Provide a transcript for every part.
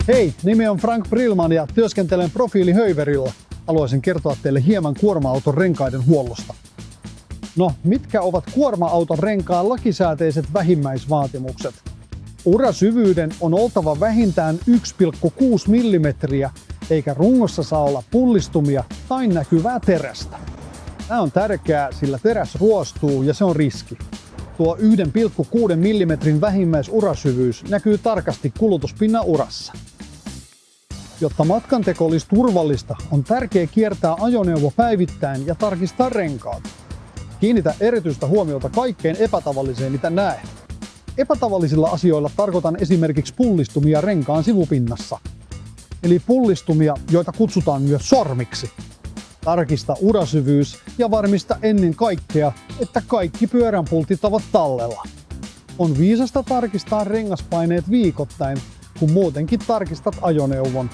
Hei, nimi on Frank Brillman ja työskentelen Profiili-Höyverillä. Haluaisin kertoa teille hieman kuorma-auton renkaiden huollosta. No, mitkä ovat kuorma-auton renkaan lakisääteiset vähimmäisvaatimukset? Urasyvyyden on oltava vähintään 1,6 mm, eikä rungossa saa olla pullistumia tai näkyvää terästä. Tämä on tärkeää, sillä teräs ruostuu ja se on riski. Tuo 1,6 mm vähimmäisurasyvyys näkyy tarkasti kulutuspinnan urassa. Jotta matkanteko olisi turvallista, on tärkeää kiertää ajoneuvo päivittäin ja tarkistaa renkaat. Kiinnitä erityistä huomiota kaikkeen epätavalliseen, mitä näet. Epätavallisilla asioilla tarkoitan esimerkiksi pullistumia renkaan sivupinnassa. Eli pullistumia, joita kutsutaan myös sormiksi. Tarkista urasyvyys ja varmista ennen kaikkea, että kaikki pyöränpultit ovat tallella. On viisasta tarkistaa rengaspaineet viikoittain, kun muutenkin tarkistat ajoneuvon.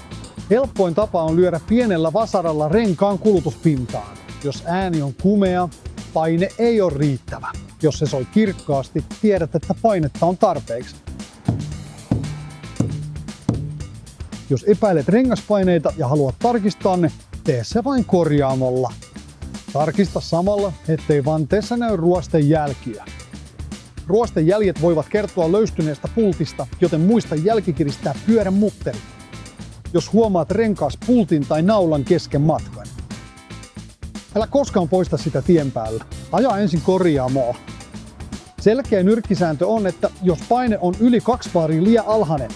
Helpoin tapa on lyödä pienellä vasaralla renkaan kulutuspintaan. Jos ääni on kumea, paine ei ole riittävä. Jos se soi kirkkaasti, tiedät, että painetta on tarpeeksi. Jos epäilet rengaspaineita ja haluat tarkistaa ne, tee se vain korjaamolla. Tarkista samalla, ettei vanteessa näy ruostejälkiä. Ruostejäljet voivat kertoa löystyneestä pultista, joten muista jälkikiristää pyörän mutteri, jos huomaat renkaas pultin tai naulan kesken matkan. Älä koskaan poista sitä tien päällä. Aja ensin korjaamoa. Selkeä nyrkkisääntö on, että jos paine on yli 2 baria liian alhainen,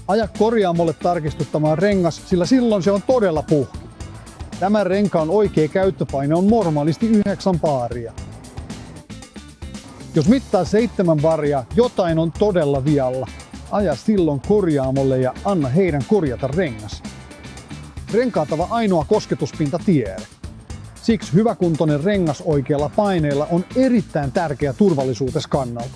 aja korjaamolle tarkistuttamaan rengas, sillä silloin se on todella puhki. Tämän renkaan oikea käyttöpaine on normaalisti 9 baria. Jos mittaa 7 baria, jotain on todella vialla. Aja silloin korjaamolle ja anna heidän korjata rengas. Renkaatava ainoa kosketuspinta tiede. Siksi hyväkuntoinen rengas oikealla paineella on erittäin tärkeä turvallisuutes kannalta.